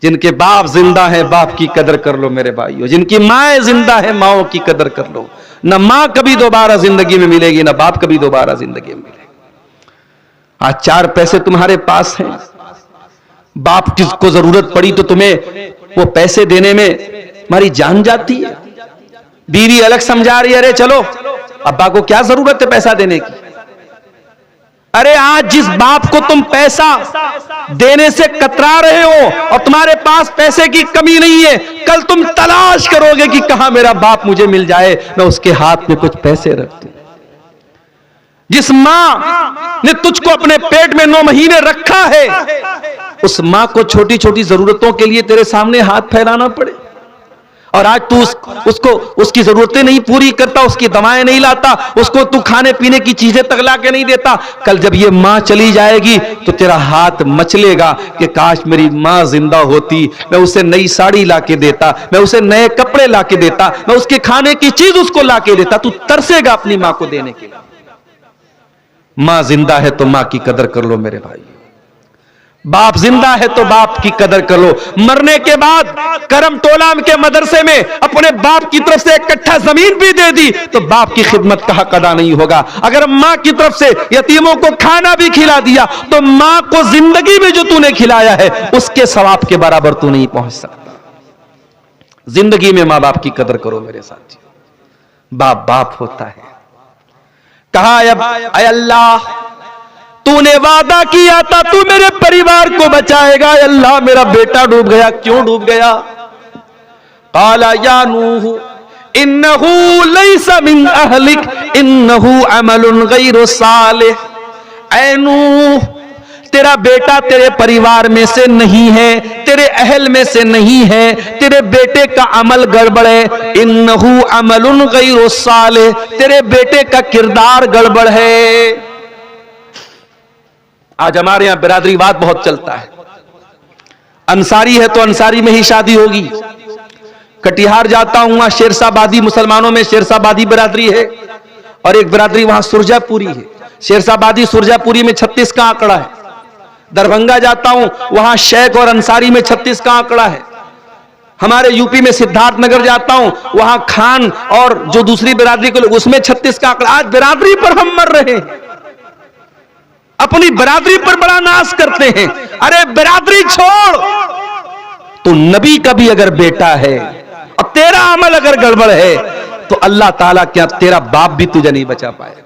जिनके बाप जिंदा है बाप की कदर कर लो मेरे भाइयों, जिनकी माँ जिंदा है माओ की कदर कर लो। न माँ कभी दोबारा जिंदगी में मिलेगी, न बाप कभी दोबारा जिंदगी में मिलेगा। आज 4 पैसे तुम्हारे पास हैं, बाप को जरूरत पड़ी तो तुम्हें वो पैसे देने में तुम्हारी जान जाती है। बीवी अलग समझा रही है, अरे चलो अब्बा को क्या जरूरत है पैसा देने की। अरे आज जिस बाप को तुम पैसा देने से कतरा रहे हो और तुम्हारे पास पैसे की कमी नहीं है, कल तुम तलाश करोगे कि कहां मेरा बाप मुझे मिल जाए, मैं उसके हाथ में कुछ पैसे रख दूं। जिस मां ने तुझको अपने पेट में 9 महीने रखा है, उस मां को छोटी छोटी जरूरतों के लिए तेरे सामने हाथ फैलाना पड़े, और आज तू उसको उसकी जरूरतें नहीं पूरी करता, उसकी दवाएं नहीं लाता, उसको तू खाने पीने की चीजें तक ला के नहीं देता। कल जब ये मां चली जाएगी तो तेरा हाथ मचलेगा कि काश मेरी मां जिंदा होती, मैं उसे नई साड़ी ला के देता, मैं उसे नए कपड़े ला के देता, मैं उसके खाने की चीज उसको ला के देता। तू तरसेगा अपनी मां को देने के लिए। मां जिंदा है तो मां की कदर कर लो मेरे भाई, बाप जिंदा है तो बाप की कदर कर लो। मरने के बाद करम टोला के मदरसे में अपने बाप की तरफ से 1 कट्ठा जमीन भी दे दी तो बाप की खिदमत का हक अदा नहीं होगा। अगर मां की तरफ से यतीमों को खाना भी खिला दिया तो मां को जिंदगी में जो तूने खिलाया है उसके सवाब के बराबर तू नहीं पहुंच सकता। जिंदगी में मां बाप की कदर करो मेरे साथी। बाप बाप होता है। कहा अय अल्लाह, तूने वादा किया था तू मेरे परिवार को बचाएगा, अल्लाह मेरा बेटा डूब गया, क्यों डूब गया? काला या नूह इन्नहु लैसा मिन अहलिक इन्नहु अमलुन गैरु सालिह। ऐ नूह, तेरा बेटा तेरे परिवार में से नहीं है, तेरे अहल में से नहीं है, तेरे बेटे का अमल गड़बड़ है। इन्नहु अमलुन गैरु सालिह, तेरे बेटे का किरदार गड़बड़ है। आज हमारे यहां बिरादरीवाद बहुत चलता है। अंसारी है तो अंसारी में ही शादी होगी। कटिहार जाता हूं, वहां शेरशाहबादी, मुसलमानों में शेरशाहबादी बिरादरी है, और एक बिरादरी वहां सुरजापुरी है। शेरशाहबादी सुरजापुरी में 36 का आंकड़ा है। दरभंगा जाता हूं, वहां शेख और अंसारी में 36 का आंकड़ा है। हमारे यूपी में सिद्धार्थनगर जाता हूं, वहां खान और जो दूसरी बिरादरी के लोग उसमें 36 का आंकड़ा। आज बिरादरी पर हम मर रहे हैं, अपनी बिरादरी पर बड़ा नाश करते हैं। अरे बिरादरी छोड़, तो नबी का भी अगर बेटा है और तेरा अमल अगर गड़बड़ है तो अल्लाह ताला क्या तेरा बाप भी तुझे नहीं बचा पाएगा।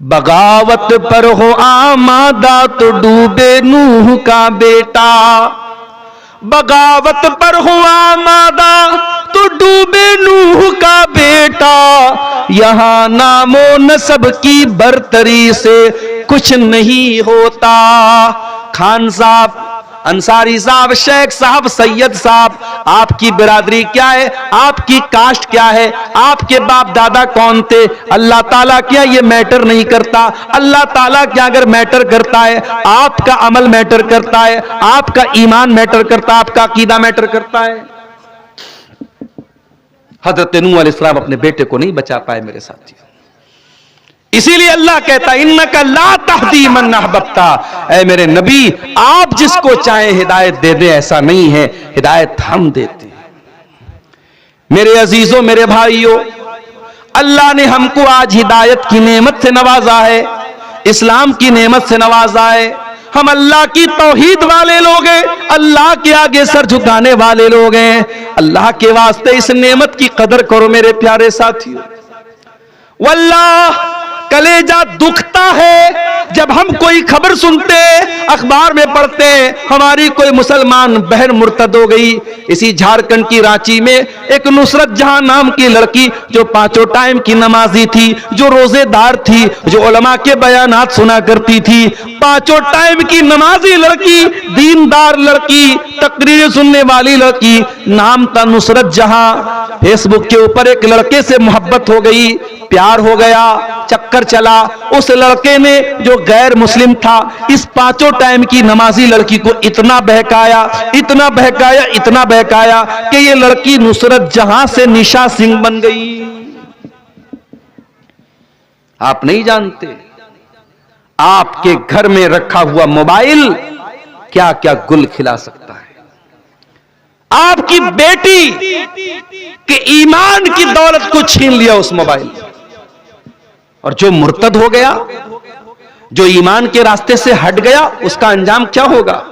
बगावत पर हो आमादा तो डूबे नूह का बेटा, बगावत पर हो आमादा तो डूबे नूह का बेटा। यहां नामो नसब की बरतरी से कुछ नहीं होता। खान साहब, अंसारी साहब, शेख साहब, सैयद साहब, आपकी बिरादरी क्या है, आपकी कास्ट क्या है, आपके बाप दादा कौन थे, अल्लाह ताला क्या ये मैटर नहीं करता। अल्लाह ताला क्या अगर मैटर करता है, आपका अमल मैटर करता है, आपका ईमान मैटर करता है, आपका अकीदा मैटर करता है। हजरत नूह अलैहिस्सलाम अपने बेटे को नहीं बचा पाए मेरे साथी। इसीलिए अल्लाह कहता है इन्नका ला तहदी मन अहबब्ता, ऐ मेरे नबी आप जिसको चाहे हिदायत दे दे, ऐसा नहीं है, हिदायत हम देते हैं। मेरे अजीजों, मेरे भाइयों, अल्लाह ने हमको आज हिदायत की नेमत से नवाजा है, इस्लाम की नेमत से नवाजा है। हम अल्लाह की तौहीद वाले लोग हैं, अल्लाह के आगे सर झुकाने वाले लोग हैं। अल्लाह के वास्ते इस नेमत की कदर करो मेरे प्यारे साथियों। वल्लाह कलेजा दुखता है जब हम कोई खबर सुनते, अखबार में पढ़ते, हमारी कोई मुसलमान बहन मुर्तद हो गई। इसी झारखंड की रांची में एक नुसरत जहां नाम की लड़की, जो 5 टाइम की नमाजी थी, जो रोजेदार थी, जो उलमा के बयानात सुना करती थी, 5 टाइम की नमाजी लड़की, दीनदार लड़की, तकरीर सुनने वाली लड़की, नाम था नुसरत जहां। फेसबुक के ऊपर एक लड़के से मोहब्बत हो गई, प्यार हो गया, चक्कर चला। उस लड़के ने जो गैर मुस्लिम था, इस 5 टाइम की नमाजी लड़की को इतना बहकाया, इतना बहकाया, इतना बहकाया कि ये लड़की नुसरत जहां से निशा सिंह बन गई। आप नहीं जानते आपके घर में रखा हुआ मोबाइल क्या क्या गुल खिला सकता है। आपकी बेटी के ईमान की दौलत को छीन लिया उस मोबाइल। और जो मुर्तद हो गया, जो ईमान के रास्ते से हट गया, उसका अंजाम क्या होगा?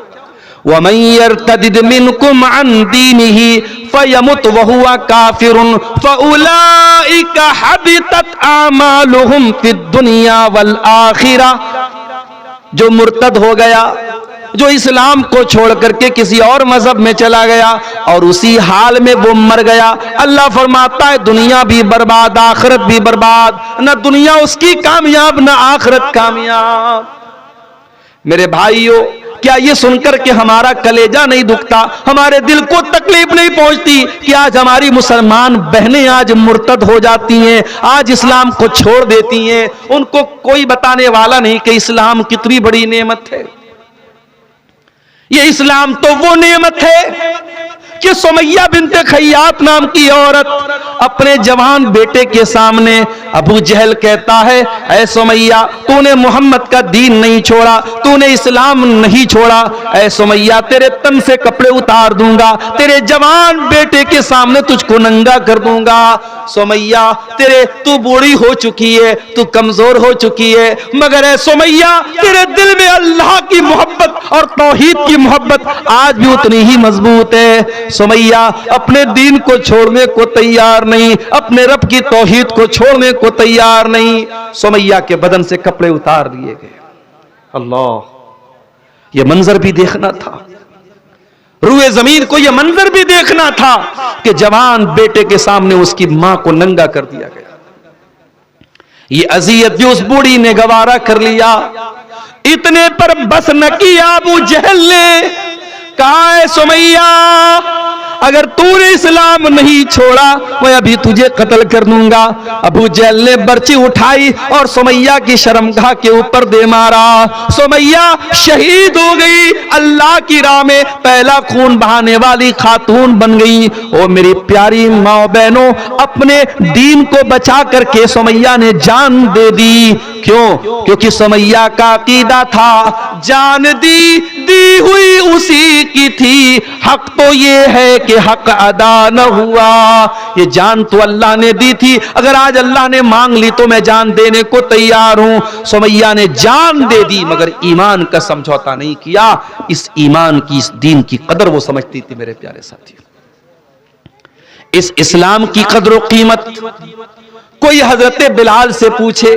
वमन यर्तदिद मिनकुम अन दीनिही फयमुत वहुवा काफिरुन फउलाइका हबितत आमालुहुम फिद दुनिया वल आखिरा। जो मुर्तद हो गया, जो इस्लाम को छोड़ करके किसी और मजहब में चला गया और उसी हाल में वो मर गया, अल्लाह फरमाता है दुनिया भी बर्बाद, आखिरत भी बर्बाद। न दुनिया उसकी कामयाब, न आखिरत कामयाब। मेरे भाइयों, क्या ये सुनकर के हमारा कलेजा नहीं दुखता, हमारे दिल को तकलीफ नहीं पहुंचती कि आज हमारी मुसलमान बहनें आज मुर्तद हो जाती हैं, आज इस्लाम को छोड़ देती हैं, उनको कोई बताने वाला नहीं कि इस्लाम कितनी बड़ी नेमत है। ये इस्लाम तो वो नेमत है कि सुमैया बिन्ते खय्यात नाम की औरत अपने जवान बेटे के सामने अबू जहल कहता है, ऐ सुमैया तूने मोहम्मद का दीन नहीं छोड़ा, तूने इस्लाम नहीं छोड़ा, ऐ सुमैया तेरे तन से कपड़े उतार दूंगा, तेरे जवान बेटे के सामने तुझको नंगा कर दूंगा। सुमैया तू बूढ़ी हो चुकी है, तू कमजोर हो चुकी है, मगर ऐ सुमैया तेरे दिल में अल्लाह की मोहब्बत और तौहीद की मोहब्बत आज भी उतनी ही मजबूत है। सुमैया अपने दीन को छोड़ने को तैयार नहीं, अपने रब की तौहीद को छोड़ने को तैयार नहीं। सुमैया के बदन से कपड़े उतार लिए गए। अल्लाह, यह मंजर भी देखना था, रूए जमीन को यह मंजर भी देखना था कि जवान बेटे के सामने उसकी मां को नंगा कर दिया गया। ये अजियत भी उस बूढ़ी ने गवारा कर लिया। इतने पर बस न किया अबू जहल ने, कहा है सुमैया अगर तूने इस्लाम नहीं छोड़ा मैं अभी तुझे कत्ल कर दूंगा। अबू जहल ने बर्ची उठाई और सुमैया की शर्मगाह के ऊपर दे मारा। सुमैया शहीद हो गई, अल्लाह की राह में पहला खून बहाने वाली खातून बन गई। ओ मेरी प्यारी माँ बहनों, अपने दीन को बचा करके सुमैया ने जान दे दी। क्यों? क्योंकि सुमैया का अकीदा था जान दी हुई उसी की थी, हक तो ये है कि हक अदा न हुआ। ये जान तो अल्लाह ने दी थी, अगर आज अल्लाह ने मांग ली तो मैं जान देने को तैयार हूं। सुमैया ने जान दे दी मगर ईमान का समझौता नहीं किया। इस ईमान की, इस दीन की कदर वो समझती थी। मेरे प्यारे साथियों, इस इस्लाम की कदर व कीमत कोई हजरत बिलाल से पूछे,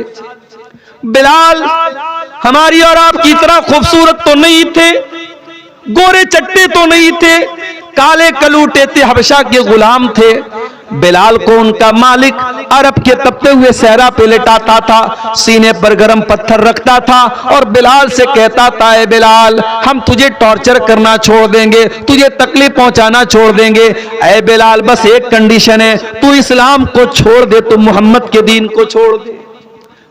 बिलाल हमारी और आपकी तरह खूबसूरत तो नहीं थे, गोरे चट्टे तो नहीं थे, काले कलूटे थे, हबशा के गुलाम थे। बिलाल को उनका मालिक अरब के तपते हुए सहरा पे लेटाता था, सीने पर गरम पत्थर रखता था और बिलाल से कहता था, ए बिलाल हम तुझे टॉर्चर करना छोड़ देंगे, तुझे तकलीफ पहुंचाना छोड़ देंगे। ए बिलाल बस एक कंडीशन है, तू इस्लाम को छोड़ दे, तू मोहम्मद के दीन को छोड़ दे।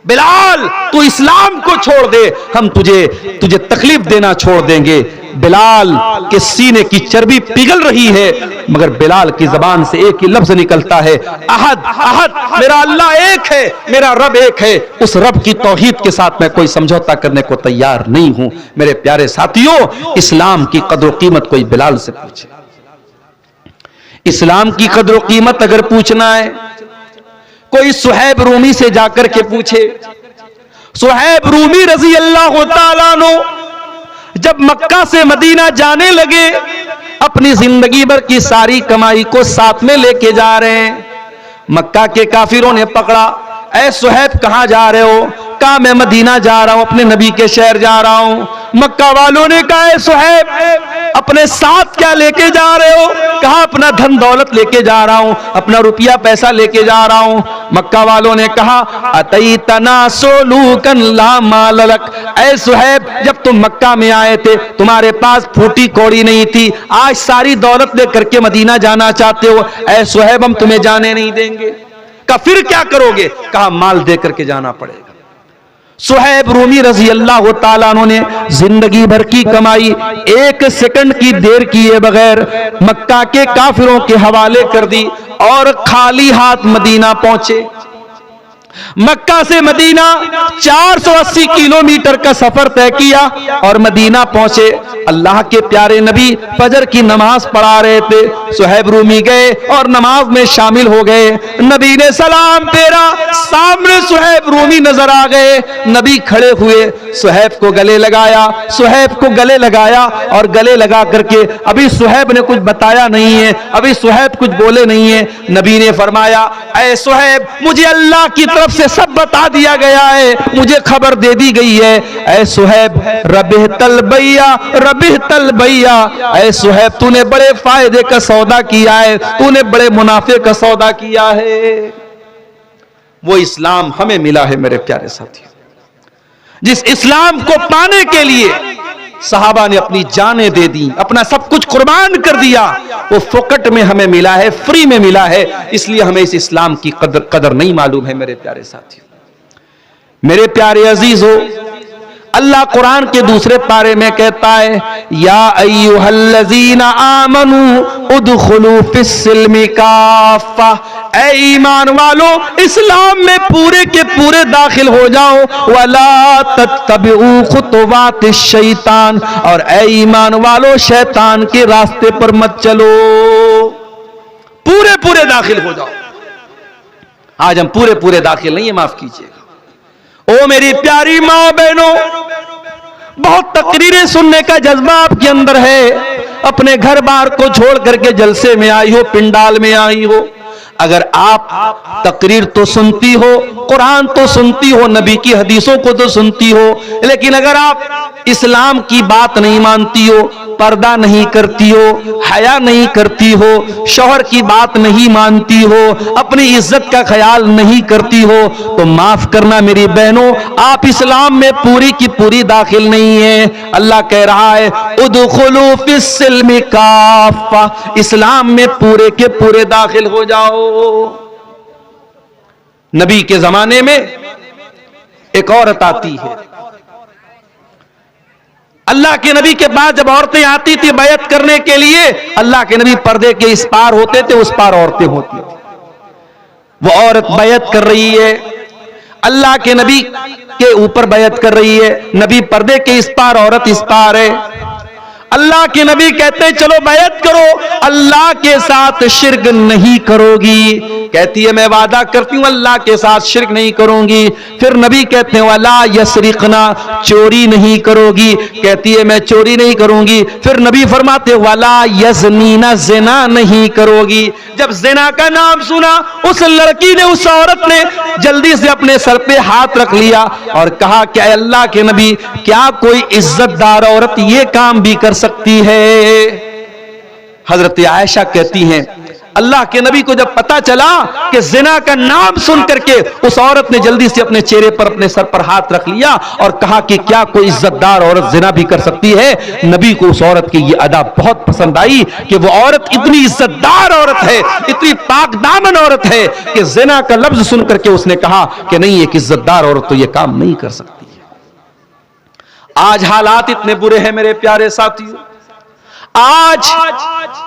बिलाल तू इस्लाम को छोड़ दे, हम तुझे तकलीफ देना छोड़ देंगे। बिलाल के सीने की चर्बी पिघल रही है मगर बिलाल की जबान से एक ही लफ्ज निकलता है, अहद अहद, मेरा अल्लाह एक है, मेरा रब एक है। उस रब की तौहीद के साथ मैं कोई समझौता करने को तैयार नहीं हूं। मेरे प्यारे साथियों, इस्लाम की कदर कीमत कोई बिलाल से पूछे। इस्लाम की कदर कीमत अगर पूछना है कोई सुहैब रूमी से जाकर के पूछे। सुहैब रूमी रजी अल्लाह तआला अन्हु जब मक्का से मदीना जाने लगे, अपनी जिंदगी भर की सारी कमाई को साथ में लेके जा रहे हैं। मक्का के काफिरों ने पकड़ा, ऐ सुहैब कहां जा रहे हो? कहा मैं मदीना जा रहा हूं, अपने नबी के शहर जा रहा हूं। मक्का वालों ने कहा, ऐ सुहैब अपने साथ क्या लेके जा रहे हो? कहा अपना धन दौलत लेके जा रहा हूं, अपना रुपया पैसा लेके जा रहा हूं। मक्का वालों ने कहा, अतईतना सोलूकन ला माल लक, ऐ सुहैब जब तुम मक्का में आए थे तुम्हारे पास फूटी कौड़ी नहीं थी, आज सारी दौलत लेकर के मदीना जाना चाहते हो, ऐ सुहैब हम तुम्हें जाने नहीं देंगे। कहा फिर क्या करोगे? कहा माल दे करके जाना पड़ेगा। सुहैब रूमी रजी अल्लाह तआला अन्हु ने जिंदगी भर की कमाई एक सेकंड की देर किए बगैर मक्का के काफिरों के हवाले कर दी और खाली हाथ मदीना पहुंचे। मक्का से मदीना 480 किलोमीटर का सफर तय किया और मदीना पहुंचे। अल्लाह के प्यारे नबी फजर की नमाज पढ़ा रहे थे। सुहैब रूमी गए और नमाज में शामिल हो गए। नबी ने सलाम फेरा, सामने सुहैब रूमी नजर आ गए। नबी खड़े हुए, सुहैब को गले लगाया, सुहैब को गले लगाया और गले लगा करके अभी सुहैब ने कुछ बताया नहीं है, अभी सुहैब कुछ बोले नहीं है। नबी ने फरमाया, ऐ सुहैब, मुझे अल्लाह की तरफ से सब बता दिया गया है, मुझे खबर दे दी गई है। ऐ सुहैब, रबिह तलबैया, रबिह तलबैया, ऐ सुहैब, तूने बड़े फायदे का सौदा किया है, तूने बड़े मुनाफे का सौदा किया है। वो इस्लाम हमें मिला है मेरे प्यारे साथियों, जिस इस्लाम को पाने के लिए सहाबा ने अपनी जानें दे दी, अपना सब कुछ कुर्बान कर दिया। वो फोकट में हमें मिला है, फ्री में मिला है, इसलिए हमें इस इस्लाम की कदर नहीं मालूम है मेरे प्यारे साथियों। मेरे प्यारे अजीज हो, अल्लाह कुरान के दूसरे पारे में कहता है, या अय्युहल्लज़ीना आमनू उदखुलू फिस्सिल्मि काफ़ा, ऐ ईमान वालो, इस्लाम में पूरे के पूरे दाखिल हो जाओ। वला तत्तबिउ खुतुवातिश शैतान, और ऐ ईमान वालो, शैतान के रास्ते पर मत चलो, पूरे पूरे दाखिल हो जाओ। आज हम पूरे पूरे दाखिल नहीं है, माफ कीजिएगा। ओ मेरी प्यारी माँ बहनों, बहुत तकरीरें सुनने का जज्बा आपके अंदर है, अपने घर बार को छोड़ करके जलसे में आई हो, पिंडाल में आई हो। अगर आप तकरीर तो सुनती हो, कुरान तो सुनती हो, नबी की हदीसों को तो सुनती हो, लेकिन अगर आप इस्लाम की बात नहीं मानती हो, पर्दा नहीं करती हो, हया नहीं करती हो, शौहर की बात नहीं मानती हो, अपनी इज्जत का ख्याल नहीं करती हो, तो माफ करना मेरी बहनों, आप इस्लाम में पूरी की पूरी दाखिल नहीं है। अल्लाह कह रहा है, उदखुलू फिस्सिल्मि काफ़ा, इस्लाम में पूरे के पूरे दाखिल हो जाओ। नबी के जमाने में एक औरत आती है। अल्लाह के नबी के पास जब औरतें आती थी बैत करने के लिए, अल्लाह के नबी पर्दे के इस पार होते थे, उस पार औरतें होती थी। वो औरत बैत कर रही है, अल्लाह के नबी के ऊपर बैत कर रही है, नबी पर्दे के इस पार, औरत इस पार है। अल्लाह के नबी कहते हैं चलो बैत करो, अल्लाह के साथ शिर्क नहीं करोगी। कहती है मैं वादा करती हूं अल्लाह के साथ शिर्क नहीं करूंगी। फिर नबी कहते हैं वला यसरिकना, चोरी नहीं करोगी। कहती है मैं चोरी नहीं करूंगी। फिर नबी फरमाते वला यज़नीना, ज़िना नहीं करोगी। जब ज़िना का नाम सुना, उस लड़की ने, उस औरत ने जल्दी से अपने सर पे हाथ रख लिया और कहा क्या अल्लाह के नबी, क्या कोई इज्जतदार औरत ये काम भी कर सकती है? हजरत आयशा कहती हैं अल्लाह के नबी को जब पता चला कि जिना का नाम सुन करके उस औरत ने जल्दी से अपने चेहरे पर, अपने सर पर हाथ रख लिया और कहा कि क्या कोई इज्जतदार औरत जिना भी कर सकती है? नबी को उस औरत की ये अदा बहुत पसंद आई कि वो औरत इतनी इज्जतदार औरत है, इतनी पाक दामन औरत है कि जिना का लफ्ज सुन करके उसने कहा कि नहीं, एक इज्जतदार औरत तो ये काम नहीं कर सकती है। आज हालात इतने बुरे हैं मेरे प्यारे साथियों, आज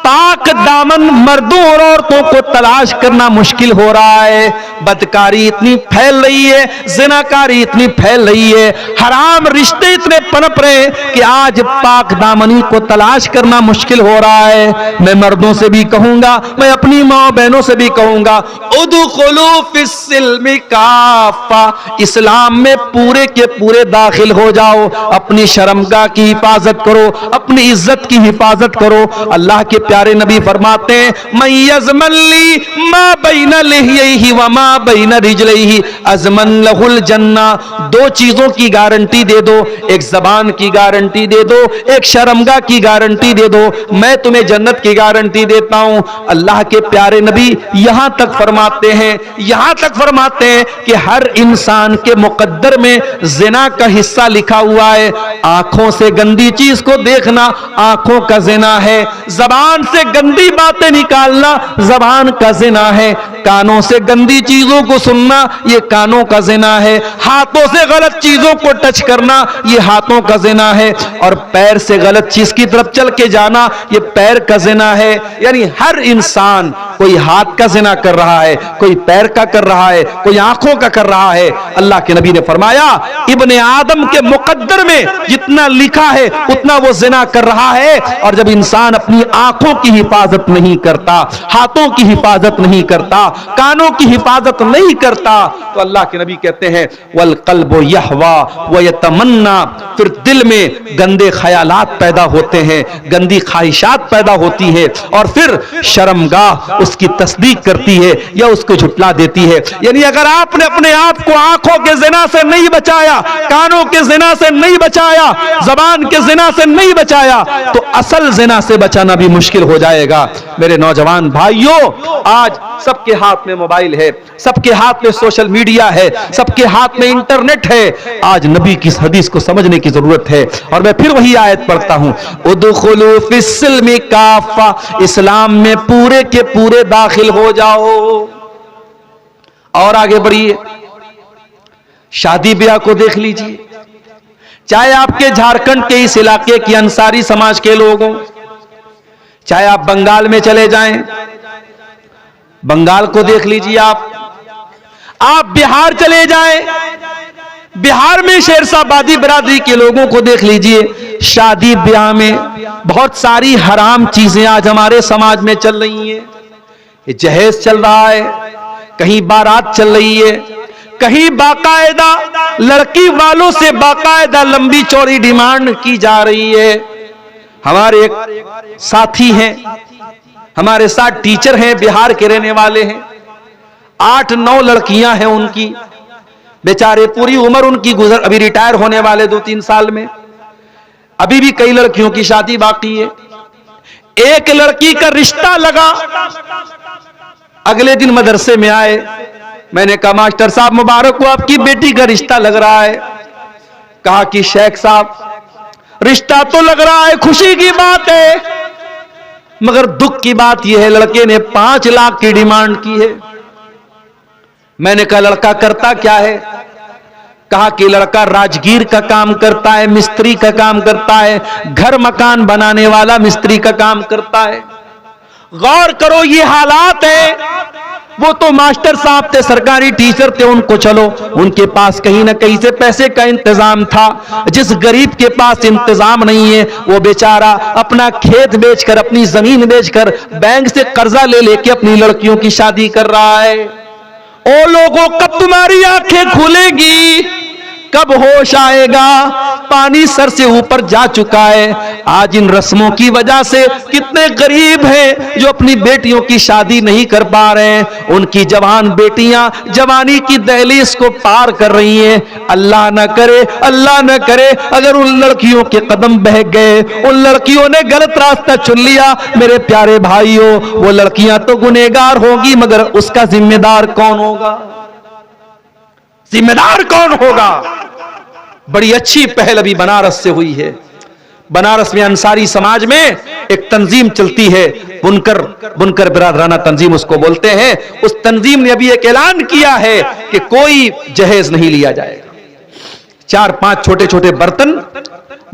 पाक दामन मर्दों और औरतों को तलाश करना मुश्किल हो रहा है। बदकारी इतनी फैल रही है, जिनाकारी इतनी फैल रही है, हराम रिश्ते इतने पनप रहे हैं कि आज पाक दामनी को तलाश करना मुश्किल हो रहा है। मैं मर्दों से भी कहूंगा, मैं अपनी माँ बहनों से भी कहूंगा, उदखुलू फिस्सिल्मि काफ़ा, इस्लाम में पूरे के पूरे दाखिल हो जाओ। अपनी शर्मगाह की हिफाजत करो, अपनी इज्जत की हिफाजत करो। अल्लाह के प्यारे नबी फरमाते हैं मैं यज़मल्ली मा बैन लिह्यैहि व मा बैन रिजलैहि अज़मन लहुल जन्ना। दो चीजों की गारंटी दे दो, एक जबान की गारंटी दे दो, एक शर्मगाह की गारंटी दे दो, मैं तुम्हें जन्नत की गारंटी देता हूं। अल्लाह के प्यारे नबी यहां तक फरमाते हैं कि हर इंसान के मुकद्दर में जिना का हिस्सा लिखा हुआ है। आंखों से गंदी चीज को देखना आंखों का जिना है, जबान से गंदी बातें निकालना जबान का जिना है, कानों से गंदी चीजों को सुनना ये कानों का ज़िना है, हाथों से गलत चीजों को टच करना ये हाथों का ज़िना है, और पैर से गलत चीज की तरफ चल के जाना ये पैर का ज़िना है। यानी हर इंसान कोई हाथ का ज़िना कर रहा है, कोई पैर का कर रहा है, कोई आंखों का कर रहा है। अल्लाह के नबी ने फरमाया इब्ने आदम के मुकद्दर में जितना लिखा है उतना वो ज़िना कर रहा है। और जब इंसान अपनी आंखों की हिफाजत नहीं करता, हाथों की हिफाजत नहीं करता, कानों की हिफाजत नहीं करता, तो अल्लाह के नबी कहते हैं वल क़ल्बु यहवा व यतमन्ना, फिर दिल में गंदे ख्यालात पैदा होते हैं, गंदी ख्वाहिशात पैदा होती है, और फिर शर्मगाह उसकी तस्दीक करती है या उसको झुटला देती है। यानी अगर आपने अपने आप को आंखों के ज़िना से नहीं बचाया, कानों के ज़िना से नहीं बचाया, ज़बान के ज़िना से नहीं बचाया, तो असल ज़िना से बचाना भी मुश्किल हो जाएगा। मेरे नौजवान भाइयों, आज सबके हाथ में मोबाइल है, सबके हाथ में सोशल मीडिया है, सबके हाथ में इंटरनेट है। आज नबी की इस हदीस को समझने की जरूरत है। और मैं फिर वही आयत पढ़ता हूं, उदखुलू फिस्सिल्मि काफ़ा, इस्लाम में पूरे के पूरे दाखिल हो जाओ। और आगे बढ़िए, शादी ब्याह को देख लीजिए, चाहे आपके झारखंड के इस इलाके की अंसारी समाज के लोग हों, चाहे आप बंगाल में चले जाएं, बंगाल को देख लीजिए, आप बिहार चले जाएं, बिहार में शेरशाहबादी बिरादरी के लोगों को देख लीजिए। शादी ब्याह में बहुत सारी हराम चीजें आज हमारे समाज में चल रही हैं। ये जहेज चल रहा है, कहीं बारात चल रही है, कहीं बाकायदा लड़की वालों से बाकायदा लंबी चौड़ी डिमांड की जा रही है। हमारे एक साथी हैं, हमारे साथ टीचर हैं, बिहार के रहने वाले हैं, 8-9 लड़कियां हैं उनकी, बेचारे पूरी उम्र उनकी गुजर, अभी रिटायर होने वाले 2-3 साल में, अभी भी कई लड़कियों की शादी बाकी है। एक लड़की का रिश्ता लगा, अगले दिन मदरसे में आए, मैंने कहा मास्टर साहब मुबारक हो, आपकी बेटी का रिश्ता लग रहा है। कहा कि शेख साहब रिश्ता तो लग रहा है, खुशी की बात है, मगर दुख की बात यह है लड़के ने 5 लाख की डिमांड की है। मैंने कहा लड़का करता क्या है? कहा कि लड़का राजगीर का काम करता है, मिस्त्री का काम करता है, घर मकान बनाने वाला मिस्त्री का काम करता है। गौर करो ये हालात है। वो तो मास्टर साहब थे, सरकारी टीचर थे, उनको चलो उनके पास कहीं ना कहीं से पैसे का इंतजाम था। जिस गरीब के पास इंतजाम नहीं है वो बेचारा अपना खेत बेचकर, अपनी जमीन बेचकर, बैंक से कर्जा ले लेके अपनी लड़कियों की शादी कर रहा है। ओ लोगों, कब तुम्हारी आंखें खुलेगी, कब होश आएगा? पानी सर से ऊपर जा चुका है। आज इन रस्मों की वजह से कितने गरीब हैं जो अपनी बेटियों की शादी नहीं कर पा रहे हैं। उनकी जवान बेटियां जवानी की दहलीज को पार कर रही हैं। अल्लाह न करे, अल्लाह न करे अगर उन लड़कियों के कदम बह गए, उन लड़कियों ने गलत रास्ता चुन लिया, मेरे प्यारे भाइयों, वो लड़कियां तो गुनहगार होगी, मगर उसका जिम्मेदार कौन होगा? जिम्मेदार कौन होगा? बड़ी अच्छी पहल अभी बनारस से हुई है। बनारस में अंसारी समाज में एक तंजीम चलती है, बुनकर बिरादराना तंजीम उसको बोलते हैं। उस तंजीम ने अभी एक ऐलान किया है कि कोई जहेज नहीं लिया जाएगा। 4-5 छोटे छोटे बर्तन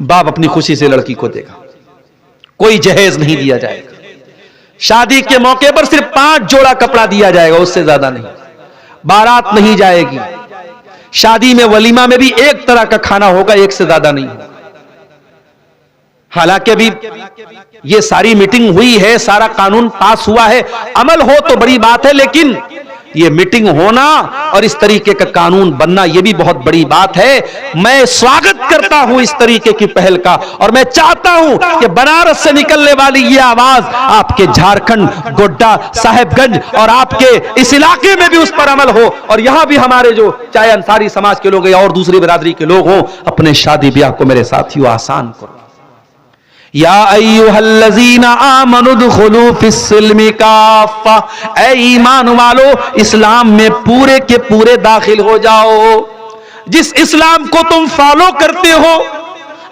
बाप अपनी खुशी से लड़की को देगा, कोई जहेज नहीं दिया जाएगा। शादी के मौके पर सिर्फ 5 जोड़ा कपड़ा दिया जाएगा, उससे ज्यादा नहीं। बारात नहीं जाएगी। शादी में वलीमा में भी एक तरह का खाना होगा, एक से ज्यादा नहीं होगा। हालांकि अभी ये सारी मीटिंग हुई है, सारा कानून पास हुआ है, अमल हो तो बड़ी बात है, लेकिन ये मीटिंग होना और इस तरीके का कानून बनना ये भी बहुत बड़ी बात है। मैं स्वागत करता हूं इस तरीके की पहल का, और मैं चाहता हूं कि बनारस से निकलने वाली ये आवाज आपके झारखंड, गोड्डा, साहेबगंज और आपके इस इलाके में भी उस पर अमल हो, और यहां भी हमारे जो चाहे अंसारी समाज के लोग या और दूसरी बिरादरी के लोग हों, अपने शादी ब्याह को मेरे साथियों आसान करो। या अय्युहल्लज़ीना आमनु दुखुलू फिस्सिल्मि काफ़ा, ऐ ईमान वालो इस्लाम में पूरे के पूरे दाखिल हो जाओ। जिस इस्लाम को तुम फॉलो करते हो,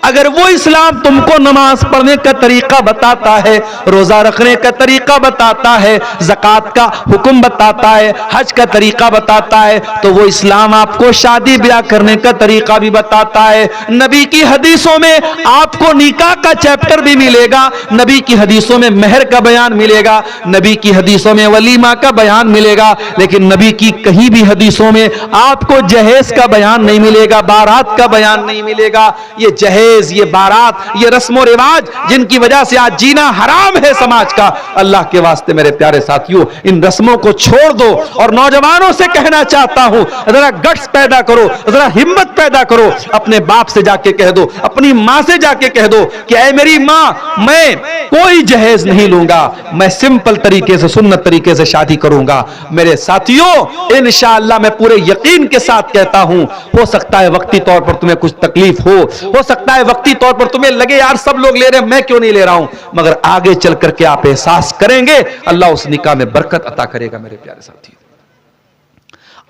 अगर वो इस्लाम तुमको नमाज पढ़ने का तरीका बताता है, रोजा रखने का तरीका बताता है, ज़कात का हुक्म बताता है, हज का तरीका बताता है, तो वो इस्लाम आपको शादी ब्याह करने का तरीका भी बताता है। नबी की हदीसों में आपको निकाह का चैप्टर भी मिलेगा, नबी की हदीसों में मेहर का बयान मिलेगा, नबी की हदीसों में वलीमा का बयान मिलेगा, लेकिन नबी की कहीं भी हदीसों में आपको जहेज का बयान नहीं मिलेगा, बारात का बयान नहीं मिलेगा। ये जहेज, ये बारात, ये रस्मो रिवाज जिनकी वजह से आज जीना हराम है समाज का, अल्लाह के वास्ते मेरे प्यारे साथियों इन रस्मों को छोड़ दो। और नौजवानों से कहना चाहता हूं, जरा गट्स पैदा करो, जरा हिम्मत पैदा करो, अपने बाप से जाके कह दो, अपनी मां से जाके कह दो कि ऐ मेरी मां, मैं कोई जहेज नहीं लूंगा, मैं सिंपल तरीके से, सुन्नत तरीके से शादी करूंगा। मेरे साथियों इंशाअल्लाह मैं पूरे यकीन के साथ कहता हूं, हो सकता है वक्ती तौर पर तुम्हें कुछ तकलीफ हो सकता है वक्ती तौर पर तुम्हें लगे यार सब लोग ले रहे हैं, मैं क्यों नहीं ले रहा हूं, मगर आगे चल करके आप एहसास करेंगे अल्लाह उस निकाह में बरकत अता करेगा मेरे प्यारे साथी।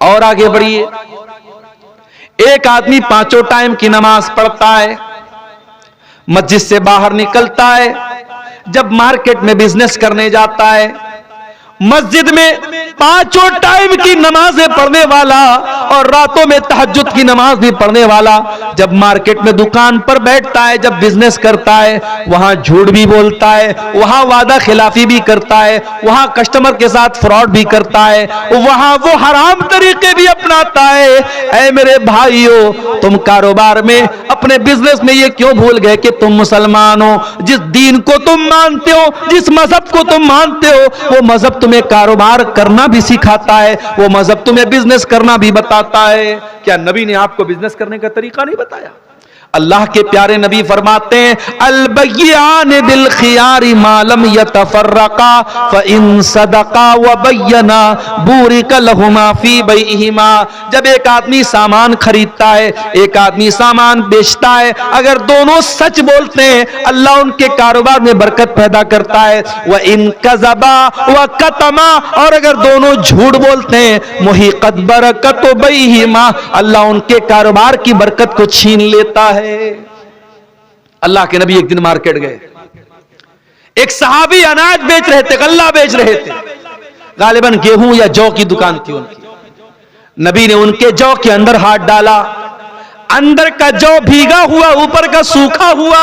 और आगे बढ़िए, एक आदमी पांचों टाइम की नमाज पढ़ता है, मस्जिद से बाहर निकलता है, जब मार्केट में बिजनेस करने जाता है, मस्जिद में पांचों टाइम की नमाजें पढ़ने वाला और रातों में तहज्जुद की नमाज भी पढ़ने वाला, जब मार्केट में दुकान पर बैठता है, जब बिजनेस करता है, वहां झूठ भी बोलता है, वहां वादा खिलाफी भी करता है, वहां कस्टमर के साथ फ्रॉड भी करता है, वहां वो हराम तरीके भी अपनाता है। ऐ मेरे भाइयों, तुम कारोबार में, अपने बिजनेस में ये क्यों भूल गए कि तुम मुसलमान हो? जिस दीन को तुम मानते हो, जिस मजहब को तुम मानते हो, वो मजहब तुम्हें कारोबार करना भी सिखाता है, वो मजहब तुम्हें बिजनेस करना भी बताता है। क्या नबी ने आपको बिजनेस करने का तरीका नहीं बताया? अल्लाह के प्यारे नबी फरमाते हैं, अल बय्यान बिल खियारी मालम यतफर्रका फइन सदका व बय्यना बुरिक लहुमा फी बैहिमा। जब एक आदमी सामान खरीदता है, एक आदमी सामान बेचता है, अगर दोनों सच बोलते हैं अल्लाह उनके कारोबार में बरकत पैदा करता है। व इन कज़बा व कतमा, और अगर दोनों झूठ बोलते हैं मुहिक़त बरकत बैहिमा, अल्लाह उनके कारोबार की बरकत को छीन लेता है। अल्लाह के नबी एक दिन मार्केट गए, एक सहाबी अनाज बेच रहे थे, गल्ला बेच रहे थे, गालिबन गेहूं या जौ की दुकान थी उनकी। नबी ने उनके जौ के अंदर हाथ डाला, अंदर का जौ भीगा हुआ, ऊपर का सूखा हुआ।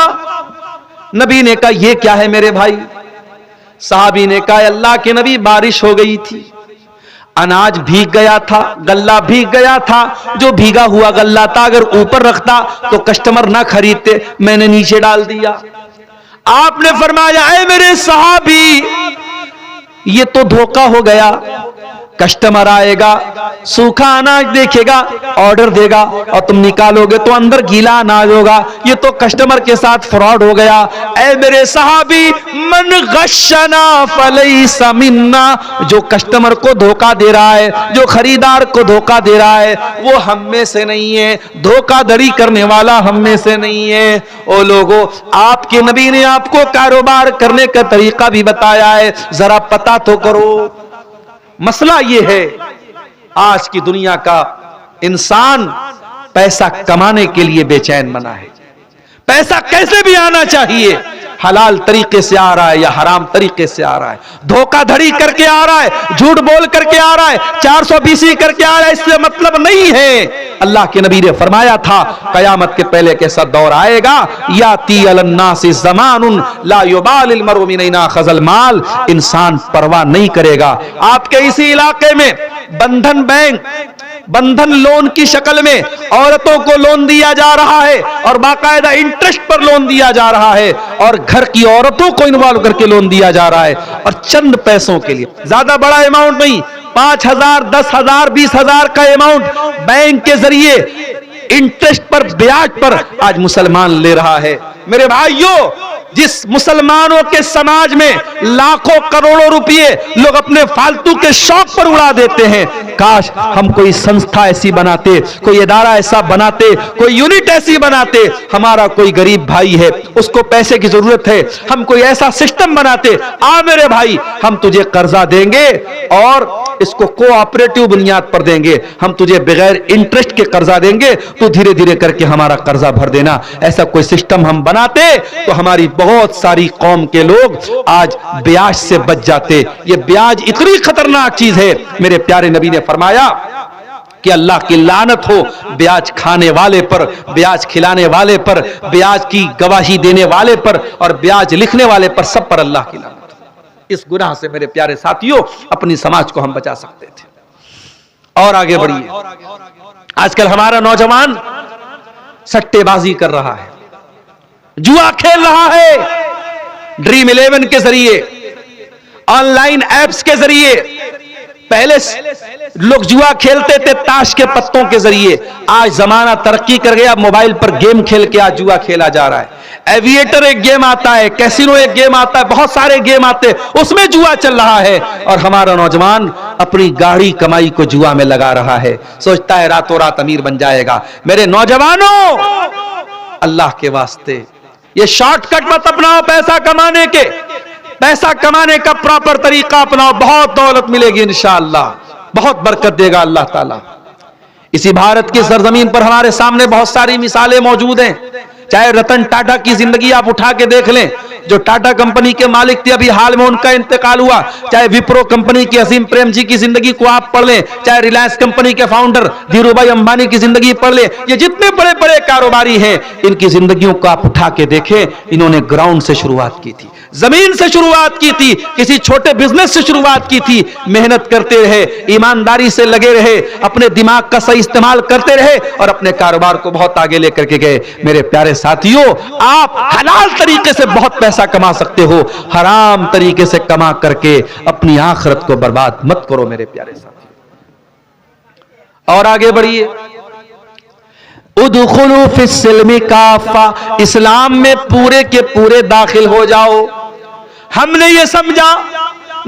नबी ने कहा यह क्या है मेरे भाई? सहाबी ने कहा अल्लाह के नबी बारिश हो गई थी, अनाज भीग गया था, गल्ला भीग गया था, जो भीगा हुआ गल्ला था अगर ऊपर रखता तो कस्टमर ना खरीदते, मैंने नीचे डाल दिया। आपने फरमाया ऐ मेरे सहाबी, ये तो धोखा हो गया, कस्टमर आएगा, सूखा अनाज देखेगा, ऑर्डर देगा और तुम निकालोगे तो अंदर गीला अनाज होगा, ये तो कस्टमर के साथ फ्रॉड हो गया। ऐ मेरे सहाबी, मन गश्शना फलैसा मिन्ना, जो कस्टमर को धोखा दे रहा है, जो खरीदार को धोखा दे रहा है, वो हम में से नहीं है, धोखाधड़ी करने वाला हम में से नहीं है। ओ लोगों, आपके नबी ने आपको कारोबार करने का तरीका भी बताया है, जरा पता तो करो। मसला यह है, आज की दुनिया का इंसान पैसा कमाने के लिए बेचैन बना है। पैसा कैसे भी आना चाहिए, हलाल तरीके से आ रहा है या हराम तरीके से आ रहा है, धोखाधड़ी करके आ रहा है, झूठ बोल करके आ रहा है, 420 करके आ रहा है, इससे मतलब नहीं है। अल्लाह के नबी ने फरमाया था कयामत के पहले कैसा दौर आएगा, याती अलन्नासि ज़मानुन ला युबालिल मरउ मिन ऐना खज़ल माल, इंसान परवाह नहीं करेगा। आपके इसी इलाके में बंधन बैंक, बंधन लोन की शक्ल में औरतों को लोन दिया जा रहा है और बाकायदा इंटरेस्ट पर लोन दिया जा रहा है, और घर की औरतों को इन्वॉल्व करके लोन दिया जा रहा है, और चंद पैसों के लिए, ज्यादा बड़ा अमाउंट नहीं, 5,000, 10,000, 20,000 का अमाउंट बैंक के जरिए इंटरेस्ट पर, ब्याज पर आज मुसलमान ले रहा है। मेरे भाइयों, जिस मुसलमानों के समाज में लाखों करोड़ों रुपए लोग अपने फालतू के शौक पर उड़ा देते हैं, काश हम कोई संस्था ऐसी बनाते, कोई इदारा ऐसा बनाते, कोई यूनिट ऐसी बनाते, हमारा कोई गरीब भाई है, उसको पैसे की जरूरत है, हम कोई ऐसा सिस्टम बनाते, आ मेरे भाई हम तुझे कर्जा देंगे और इसको कोऑपरेटिव बुनियाद पर देंगे, हम तुझे बगैर इंटरेस्ट के कर्जा देंगे, तो धीरे धीरे करके हमारा कर्जा भर देना। ऐसा कोई सिस्टम हम बनाते तो हमारी बहुत सारी कौम के लोग आज ब्याज से बच जाते। ये ब्याज इतनी खतरनाक चीज है, मेरे प्यारे नबी ने फरमाया कि अल्लाह की लानत हो ब्याज खाने वाले पर, ब्याज खिलाने वाले पर, ब्याज की गवाही देने वाले पर और ब्याज लिखने वाले पर, सब पर अल्लाह की लानत। इस गुनाह से मेरे प्यारे साथियों अपनी समाज को हम बचा सकते थे। और आगे बढ़िए, आजकल हमारा नौजवान सट्टेबाजी कर रहा है, जुआ खेल रहा है, ड्रीम 11 के जरिए, ऑनलाइन एप्स के जरिए। पहले लोग जुआ खेलते थे ताश के पत्तों के जरिए, आज जमाना तरक्की कर गया, मोबाइल पर गेम खेल के आज जुआ खेला जा रहा है। एविएटर एक गेम आता है, कैसीनो एक गेम आता है, बहुत सारे गेम आते हैं, उसमें जुआ चल रहा है। और हमारा नौजवान अपनी गाढ़ी कमाई को जुआ में लगा रहा है, सोचता है रातों रात अमीर बन जाएगा। मेरे नौजवानों, अल्लाह के वास्ते ये शॉर्टकट मत अपनाओ पैसा कमाने के, पैसा कमाने का प्रॉपर तरीका अपनाओ, बहुत दौलत मिलेगी इंशाअल्लाह, बहुत बरकत देगा अल्लाह ताला। इसी भारत की सरजमीन पर हमारे सामने बहुत सारी मिसालें मौजूद हैं। चाहे रतन टाटा की जिंदगी आप उठा के देख लें, जो टाटा कंपनी के मालिक थे, अभी हाल में उनका इंतकाल हुआ। चाहे विप्रो कंपनी की असीम प्रेम जी की जिंदगी को आप पढ़ लें, चाहे रिलायंस कंपनी के फाउंडर धीरूभाई अंबानी की जिंदगी पढ़ लें, ये जितने बड़े बड़े कारोबारी हैं, इनकी जिंदगियों को आप उठा के देखें। इन्होंने ग्राउंड से शुरुआत की थी, जमीन से शुरुआत की थी, किसी छोटे बिजनेस से शुरुआत की थी, मेहनत करते रहे, ईमानदारी से लगे रहे, अपने दिमाग का सही इस्तेमाल करते रहे और अपने कारोबार को बहुत आगे लेकर के गए। मेरे प्यारे साथियों, आप हलाल तरीके से बहुत पैसा कमा सकते हो, हराम तरीके से कमा करके अपनी आखिरत को बर्बाद मत करो मेरे प्यारे साथियों। और आगे बढ़िए, उदखुलू फिस्सिल्मी काफा, इस्लाम में पूरे के पूरे दाखिल हो जाओ। हमने ये समझा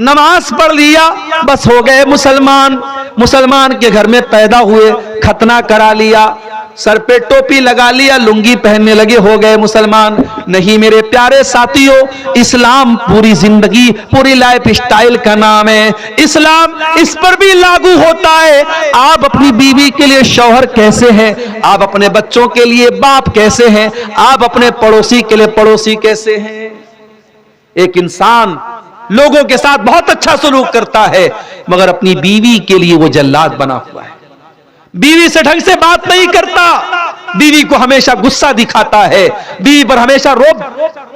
नमाज पढ़ लिया बस हो गए मुसलमान, मुसलमान के घर में पैदा हुए, खतना करा लिया, सर पे टोपी लगा लिया, लुंगी पहनने लगे, हो गए मुसलमान। नहीं मेरे प्यारे साथियों, इस्लाम पूरी जिंदगी, पूरी लाइफ स्टाइल का नाम है। इस्लाम इस पर भी लागू होता है। आप अपनी बीवी के लिए शौहर कैसे हैं, आप अपने बच्चों के लिए बाप कैसे हैं, आप अपने पड़ोसी के लिए पड़ोसी कैसे हैं। एक इंसान लोगों के साथ बहुत अच्छा सलूक करता है, मगर अपनी बीवी के लिए वो जल्लाद बना हुआ है, बीवी से ढंग से बात नहीं करता, बीवी को हमेशा गुस्सा दिखाता है, बीवी पर हमेशा रोब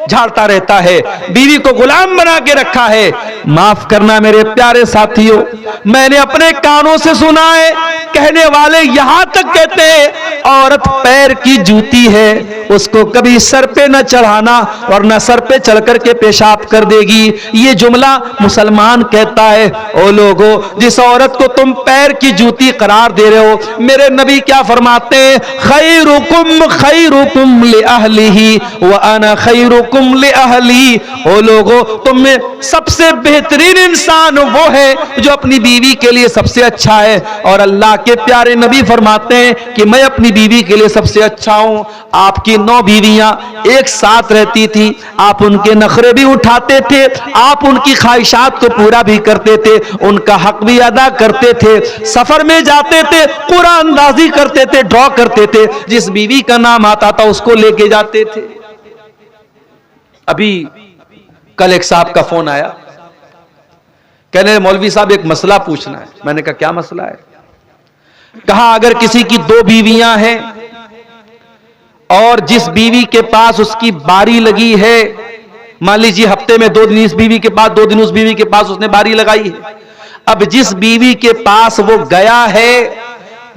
झाड़ता रहता है, बीवी को गुलाम बना के रखा है। माफ करना मेरे प्यारे साथियों, मैंने अपने कानों से सुना है, कहने वाले यहां तक कहते हैं औरत पैर की जूती है, उसको कभी सर पे न चढ़ाना वरना सर पे चढ़ करके पेशाब कर देगी। ये जुमला मुसलमान कहता है। ओ लोगो, जिस औरत को तुम पैर की जूती करार दे रहे हो, मेरे नबी क्या फरमाते हैं, खैरुकुम खैरुकुम लिअहलिही व अना खैरुकुम लिअहली। ओ लोगो, तुम में सबसे बेहतरीन इंसान वो है जो अपनी बीवी के लिए सबसे अच्छा है, और अल्लाह के प्यारे नबी फरमाते हैं कि मैं अपनी बीवी के लिए सबसे अच्छा हूं। आपकी 9 बीवियां एक साथ रहती थी, आप उनके नखरे भी उठाते थे, आप उनकी ख्वाहिशात को पूरा भी करते थे, उनका हक भी अदा करते थे, सफर में जाते थे, कुरान अंदाजी करते थे, ड्रॉ करते थे, जिस बीवी का नाम आता था उसको लेके जाते थे। अभी कल एक साहब का फोन आया, कहने मौलवी साहब एक मसला पूछना है। मैंने कहा क्या मसला है? कहा अगर किसी की 2 बीवियां हैं और जिस बीवी के पास उसकी बारी लगी है, मान लीजिए हफ्ते में 2 दिन इस बीवी के पास, 2 दिन उस बीवी के पास उसने बारी लगाई है। अब जिस बीवी के पास वो गया है,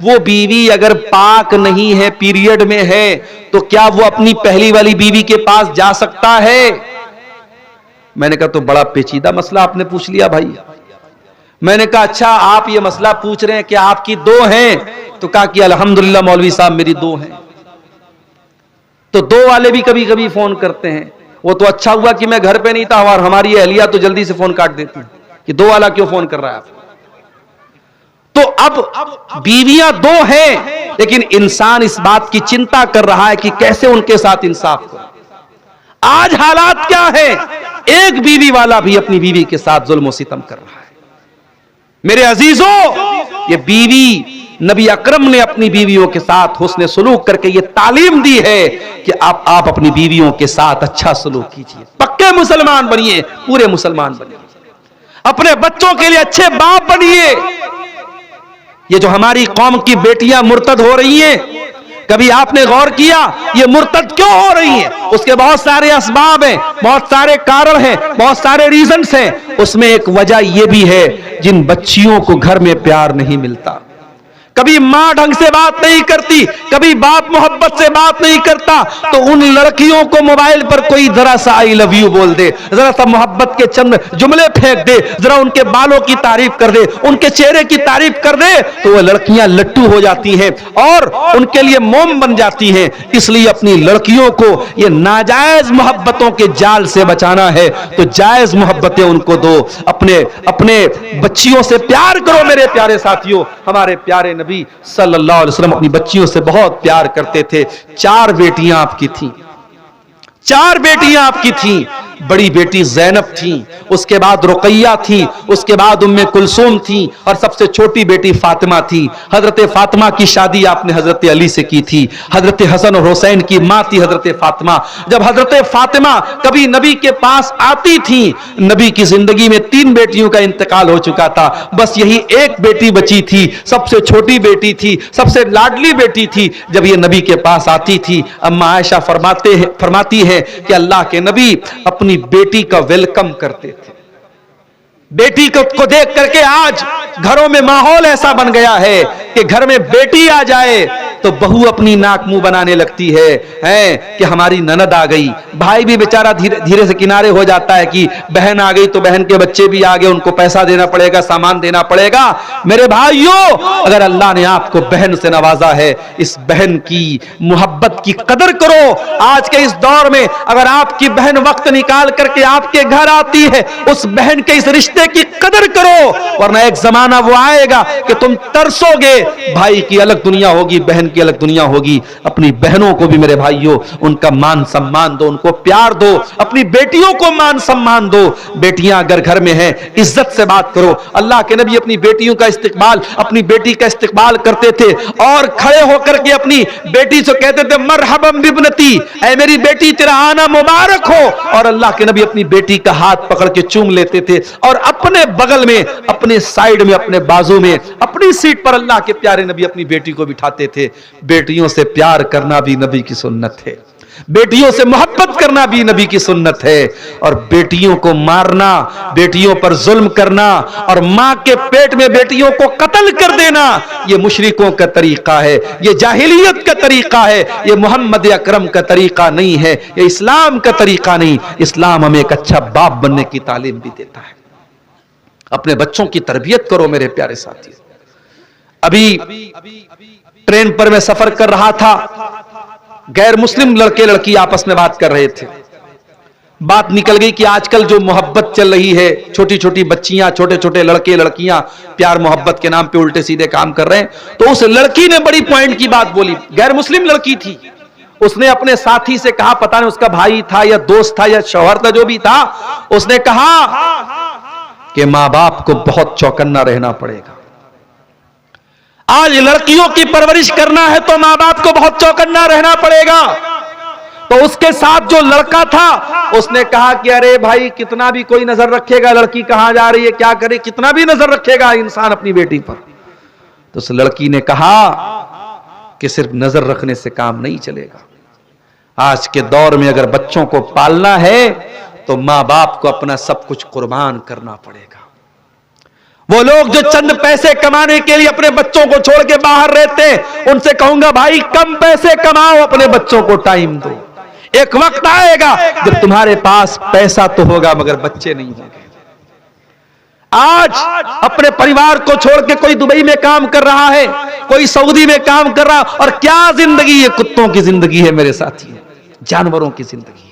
वो बीवी अगर पाक नहीं है, पीरियड में है, तो क्या वो अपनी पहली वाली बीवी के पास जा सकता है? मैंने कहा तो बड़ा पेचीदा मसला आपने पूछ लिया भाई। मैंने कहा अच्छा आप ये मसला पूछ रहे हैं कि आपकी 2 हैं? तो कहा कि अल्हम्दुलिल्लाह मौलवी साहब मेरी 2 हैं। तो 2 वाले भी कभी कभी फोन करते हैं। वो तो अच्छा हुआ कि मैं घर पे नहीं था, और हमारी अहलिया तो जल्दी से फोन काट देती है कि 2 वाला क्यों फोन कर रहा है आप। तो अब बीवियां 2 हैं, लेकिन इंसान इस बात की चिंता कर रहा है कि कैसे उनके साथ इंसाफ करो। आज हालात क्या है, एक बीवी वाला भी अपनी बीवी के साथ जुल्म और सितम कर रहा है। मेरे अजीजों, ये बीवी नबी अकरम ने अपनी बीवियों के साथ हुस्न सुलूक करके ये तालीम दी है कि आप अपनी बीवियों के साथ अच्छा सलूक कीजिए, पक्के मुसलमान बनिए, पूरे मुसलमान बनिए, अपने बच्चों के लिए अच्छे बाप बनिए। ये जो हमारी कौम की बेटियां मुर्तद हो रही हैं, कभी आपने गौर किया ये मुर्तद क्यों हो रही हैं? उसके बहुत सारे असबाब हैं, बहुत सारे कारण हैं, बहुत सारे रीजंस हैं। उसमें एक वजह यह भी है, जिन बच्चियों को घर में प्यार नहीं मिलता, कभी मां ढंग से बात नहीं करती, कभी बाप मोहब्बत से बात नहीं करता, तो उन लड़कियों को मोबाइल पर कोई जरा सा आई लव यू बोल दे, जरा सा मोहब्बत के चंद जुमले फेंक दे, जरा उनके बालों की तारीफ कर दे, उनके चेहरे की तारीफ कर दे, तो वो लड़कियां लट्टू हो जाती हैं और उनके लिए मोम बन जाती हैं। इसलिए अपनी लड़कियों को ये नाजायज मोहब्बतों के जाल से बचाना है तो जायज मोहब्बतें उनको दो, अपने बच्चियों से प्यार करो। मेरे प्यारे साथियों, हमारे प्यारे नबी सल्लल्लाहु अलैहि वसल्लम अपनी बच्चियों से बहुत प्यार करते थे। 4 बेटियां आपकी थीं, 4 बेटियां आपकी थीं। बड़ी बेटी ज़ैनब थी, उसके बाद रुकैया थी, उसके बाद उम्मे कुलसूम थी और सबसे छोटी बेटी फातिमा थी। हजरत फातिमा की शादी आपने हजरत अली से की थी। हजरत हसन और हुसैन की मां थी हजरत फातिमा। जब हजरत फातिमा कभी नबी के पास आती थी, नबी की जिंदगी में 3 बेटियों का इंतकाल हो चुका था, बस यही एक बेटी बची थी, सबसे छोटी बेटी थी, सबसे लाडली बेटी थी। जब ये नबी के पास आती थी, अम्मा आयशा फरमाती है कि अल्लाह के नबी अपनी बेटी का वेलकम करते थे। बेटी को देख करके आज घरों में माहौल ऐसा बन गया है कि घर में बेटी आ जाए तो बहू अपनी नाक मुंह बनाने लगती है कि हमारी ननद आ गई। भाई भी बेचारा धीरे धीरे से किनारे हो जाता है कि बहन आ गई तो बहन के बच्चे भी आ गए, उनको पैसा देना पड़ेगा, सामान देना पड़ेगा। मेरे भाइयों, अगर अल्लाह ने आपको बहन से नवाजा है, इस बहन की मोहब्बत की कदर करो। आज के इस दौर में अगर आपकी बहन वक्त निकाल करके आपके घर आती है, उस बहन के इस रिश्ते की कदर करो, वरना एक जमाना वो आएगा कि तुम तरसोगे। भाई की अलग दुनिया होगी, बहन की अलग दुनिया होगी। अपनी बहनों को भी मेरे भाइयों उनका मान सम्मान दो, उनको प्यार दो, अपनी बेटियों को मान सम्मान दो। बेटियां अगर घर में हैं, इज्जत से बात करो। अल्लाह के नबी अपनी बेटियों का इस्तिकबाल, अपनी बेटी का इस्तिकबाल करते थे और खड़े होकर के अपनी बेटी से कहते थे मरहबम बिबनती, ऐ मेरी बेटी तेरा आना मुबारक हो। और अल्लाह के नबी अपनी बेटी का हाथ पकड़ के चूम लेते थे और अपने बगल में, अपने साइड में, अपने बाजू में, अपनी सीट पर अल्लाह के प्यारे नबी अपनी बेटी को बिठाते थे। बेटियों से प्यार करना भी नबी की सुन्नत है, बेटियों से मोहब्बत करना भी नबी की सुन्नत है। और बेटियों को मारना, बेटियों पर जुल्म करना और मां के पेट में बेटियों को कत्ल कर देना, यह मुशरिकों का तरीका है, यह जाहिलियत का तरीका है, यह मोहम्मद अकरम का तरीका नहीं है, यह इस्लाम का तरीका नहीं। इस्लाम हमें एक अच्छा बाप बनने की तालीम भी देता है। अपने बच्चों की तरबियत करो मेरे प्यारे साथी। अभी ट्रेन पर मैं सफर कर रहा था, गैर मुस्लिम लड़के लड़की आपस में बात कर रहे थे। बात निकल गई कि आजकल जो मोहब्बत चल रही है, छोटी छोटी बच्चियां, छोटे छोटे लड़के लड़कियां प्यार मोहब्बत के नाम पे उल्टे सीधे काम कर रहे हैं। तो उस लड़की ने बड़ी पॉइंट की बात बोली, गैर मुस्लिम लड़की थी। उसने अपने साथी से कहा, पता नहीं उसका भाई था या दोस्त था या शौहर था, जो भी था, उसने कहा कि मां बाप को बहुत चौकन्ना रहना पड़ेगा। आज लड़कियों की परवरिश करना है तो मां बाप को बहुत चौकन्ना रहना पड़ेगा। तो उसके साथ जो लड़का था, उसने कहा कि अरे भाई, कितना भी कोई नजर रखेगा, लड़की कहां जा रही है, क्या करे, कितना भी नजर रखेगा इंसान अपनी बेटी पर। तो उस लड़की ने कहा कि सिर्फ नजर रखने से काम नहीं चलेगा। आज के दौर में अगर बच्चों को पालना है तो मां बाप को अपना सब कुछ कुर्बान करना पड़ेगा। वो लोग जो चंद पैसे कमाने के लिए अपने बच्चों को छोड़ के बाहर रहते हैं, उनसे कहूंगा भाई कम पैसे कमाओ, अपने बच्चों को टाइम दो। एक वक्त आएगा जब तुम्हारे पास पैसा तो होगा मगर बच्चे नहीं होंगे। आज अपने परिवार को छोड़ के कोई दुबई में काम कर रहा है, कोई सऊदी में काम कर रहा है, और क्या जिंदगी है, कुत्तों की जिंदगी है मेरे साथियों, जानवरों की जिंदगी है।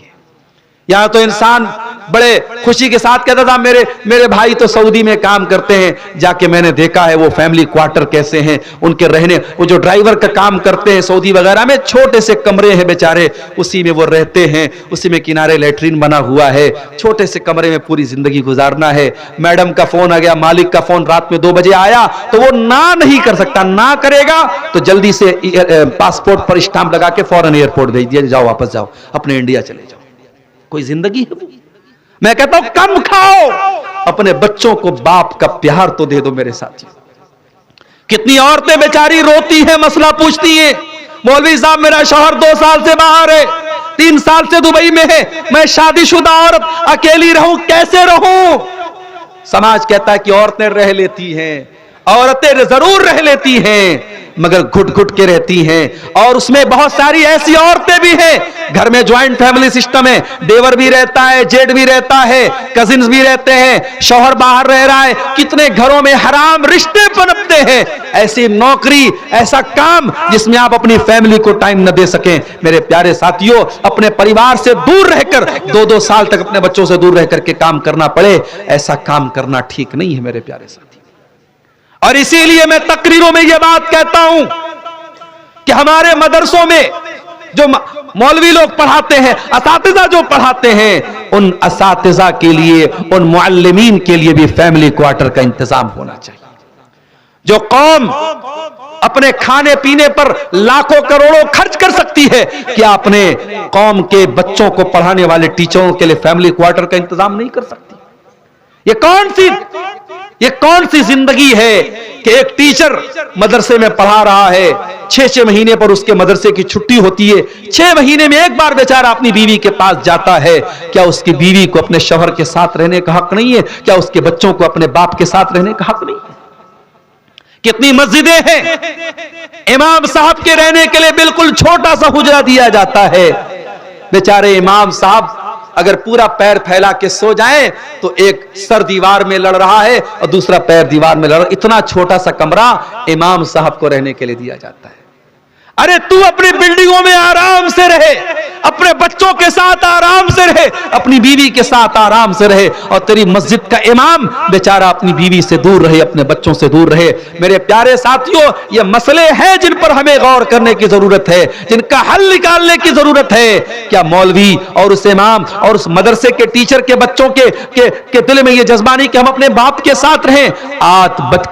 यहां तो इंसान बड़े खुशी के साथ कहता था मेरे भाई तो सऊदी में काम करते हैं, जाके मैंने देखा है वो फैमिली क्वार्टर कैसे हैं, उनके रहने, वो जो ड्राइवर का काम करते हैं सऊदी वगैरह में, छोटे से कमरे हैं बेचारे, उसी में वो रहते हैं, उसी में किनारे लेटरिन बना हुआ है, छोटे से कमरे में पूरी जिंदगी गुजारना है। मैडम का फोन आ गया, मालिक का फोन रात में 2 बजे आया तो वो ना नहीं कर सकता, ना करेगा तो जल्दी से पासपोर्ट पर स्टांप लगा के फौरन एयरपोर्ट भेज दिया, जाओ वापस जाओ, अपने इंडिया चले जाओ। कोई जिंदगी है वो? मैं कहता हूं कम खाओ, अपने बच्चों को बाप का प्यार तो दे दो मेरे साथी। कितनी औरतें बेचारी रोती हैं, मसला पूछती हैं, मौलवी साहब मेरा शौहर 2 साल से बाहर है, 3 साल से दुबई में है, मैं शादीशुदा औरत अकेली रहूं, कैसे रहूं? समाज कहता है कि औरतें रह लेती हैं, औरतें जरूर रह लेती हैं मगर घुट घुट के रहती हैं, और उसमें बहुत सारी ऐसी औरतें भी हैं, घर में ज्वाइंट फैमिली सिस्टम है, देवर भी रहता है, जेठ भी रहता है, कजिन्स भी रहते हैं, शौहर बाहर रह रहा है, कितने घरों में हराम रिश्ते पनपते हैं। ऐसी नौकरी, ऐसा काम जिसमें आप अपनी फैमिली को टाइम न दे सकें, मेरे प्यारे साथियों, अपने परिवार से दूर रहकर 2-2 साल तक अपने बच्चों से दूर रहकर के काम करना पड़े, ऐसा काम करना ठीक नहीं है मेरे प्यारे साथी। और इसीलिए मैं तकरीरों में यह बात कहता हूं कि हमारे मदरसों में जो मौलवी लोग पढ़ाते हैं, असातिज़ा जो पढ़ाते हैं, उन असातिज़ा के लिए, उन मुअल्लिमीन के लिए भी फैमिली क्वार्टर का इंतजाम होना चाहिए। जो कौम अपने खाने पीने पर लाखों करोड़ों खर्च कर सकती है, क्या अपने कौम के बच्चों को पढ़ाने वाले टीचरों के लिए फैमिली क्वार्टर का इंतजाम नहीं कर सकती? ये कौन सी जिंदगी है कि एक टीचर मदरसे में पढ़ा रहा है, 6-6 महीने पर उसके मदरसे की छुट्टी होती है, 6 महीने में एक बार बेचारा अपनी बीवी के पास जाता है, क्या उसकी बीवी को अपने शौहर के साथ रहने का हक नहीं है? क्या उसके बच्चों को अपने बाप के साथ रहने का हक नहीं है? कितनी मस्जिदें हैं, इमाम साहब के रहने के लिए बिल्कुल छोटा सा हुजरा दिया जाता है, बेचारे इमाम साहब अगर पूरा पैर फैला के सो जाए तो एक सर दीवार में लड़ रहा है और दूसरा पैर दीवार में लड़ रहा है, इतना छोटा सा कमरा इमाम साहब को रहने के लिए दिया जाता है। अरे तू अपनी बिल्डिंगों में आराम से रहे, अपने बच्चों के साथ आराम से रहे, अपनी बीवी के साथ आराम से रहे, और तेरी मस्जिद का इमाम बेचारा अपनी बीवी से दूर रहे, अपने बच्चों से दूर रहे। मेरे प्यारे साथियों, ये मसले हैं जिन पर हमें गौर करने की जरूरत है, जिनका हल निकालने की जरूरत है। क्या मौलवी और उस इमाम और उस मदरसे के टीचर के बच्चों के दिल में ये जज्बा नहीं कि हम अपने बाप के साथ रहें?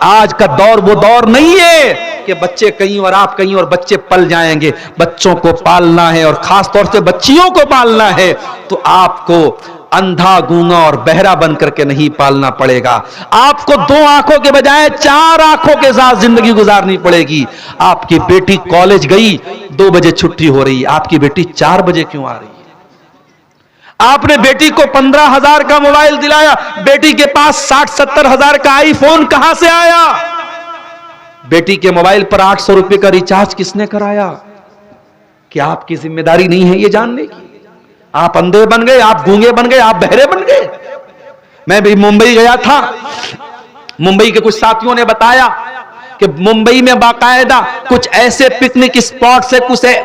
आज का दौर वो दौर नहीं है कि बच्चे कहीं और आप कहीं और बच्चे पल जाएंगे। बच्चों को पालना है और खास तौर से बच्चियों को पालना है तो आपको अंधा, गूंगा और बहरा बन करके नहीं पालना पड़ेगा। आपको 2 आंखों के बजाय 4 आंखों के साथ जिंदगी गुजारनी पड़ेगी। आपकी बेटी कॉलेज गई, 2 बजे छुट्टी हो रही, आपकी बेटी 4 बजे क्यों आ रही है? आपने बेटी को 15,000 का मोबाइल दिलाया, बेटी के पास 60-70 हजार का आईफोन कहां से आया? बेटी के मोबाइल पर 800 रुपए का रिचार्ज किसने कराया? क्या आपकी जिम्मेदारी नहीं है ये जानने की? आप अंधे बन गए, आप गूंगे बन गए, आप बहरे बन गए। मैं भी मुंबई गया था, मुंबई के कुछ साथियों ने बताया कि मुंबई में बाकायदा कुछ ऐसे पिकनिक स्पॉट है,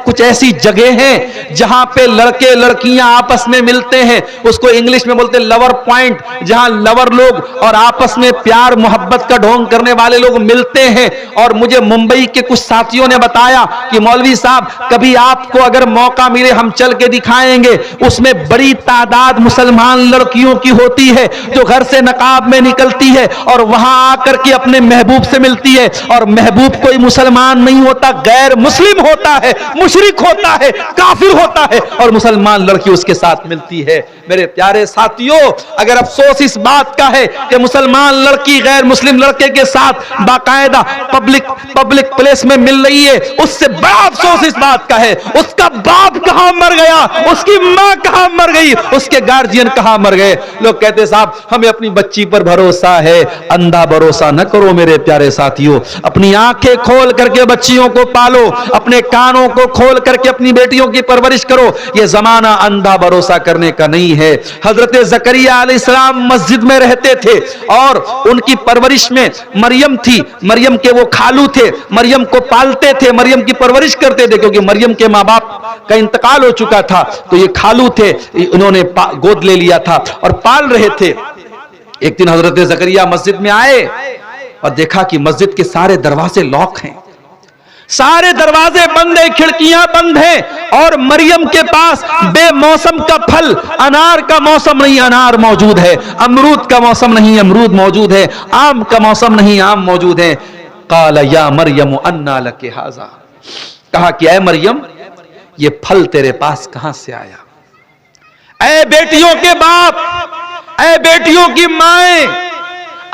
कुछ ऐसी जगह हैं जहां पे लड़के लड़कियां आपस में मिलते हैं, उसको इंग्लिश में बोलते हैं लवर पॉइंट, जहां लवर लोग और आपस में प्यार मोहब्बत का ढोंग करने वाले लोग मिलते हैं। और मुझे मुंबई के कुछ साथियों ने बताया कि मौलवी साहब कभी आपको अगर मौका मिले हम चल के दिखाएंगे, उसमें बड़ी तादाद मुसलमान लड़कियों की होती है जो घर से नकाब में निकलती है और वहां आकर के अपने महबूब से मिलती है, और महबूब कोई मुसलमान नहीं होता, गैर मुस्लिम होता है, मुशरिक होता है, काफिर होता है, और मुसलमान लड़की उसके साथ मिलती है। मेरे प्यारे साथियों, अगर अफसोस इस बात का है कि मुसलमान लड़की गैर मुस्लिम लड़के के साथ बाकायदा पब्लिक प्लेस में मिल रही है, उससे बड़ा अफसोस इस बात का है उसका बाप कहां मर गया, उसकी मां कहां मर गई, उसके गार्जियन कहां मर गए। लोग कहते साहब हमें अपनी बच्ची पर भरोसा है, अंधा भरोसा न करो मेरे प्यारे साथियों। अपनी आंखें खोल करके बच्चियों को पालो, अपने कानों को खोल करके अपनी बेटियों की परवरिश करो। यह जमाना अंधा भरोसा करने का नहीं नहीं है। हजरत ज़करिया अलैहिस्सलाम मस्जिद में रहते थे और उनकी परवरिश में मरियम थी, मरियम के वो खालू थे, मरियम को पालते थे, मरियम की परवरिश करते थे, क्योंकि मरियम के माँ बाप का इंतकाल हो चुका था, तो ये खालू थे, उन्होंने गोद ले लिया था और पाल रहे थे। एक दिन हजरत ज़करिया मस्जिद में आए और देखा कि मस्जिद के सारे दरवाजे लॉक हैं, सारे दरवाजे बंद हैं, खिड़कियां बंद हैं, और मरियम के पास बेमौसम का फल, अनार का मौसम नहीं अनार मौजूद है, अमरूद का मौसम नहीं अमरूद मौजूद है, आम का मौसम नहीं आम मौजूद है। काला या मरियम अन्ना लके हाजा, कहा कि ऐ मरियम ये फल तेरे पास कहां से आया? ऐ बेटियों के बाप, ऐ बेटियों की माएं,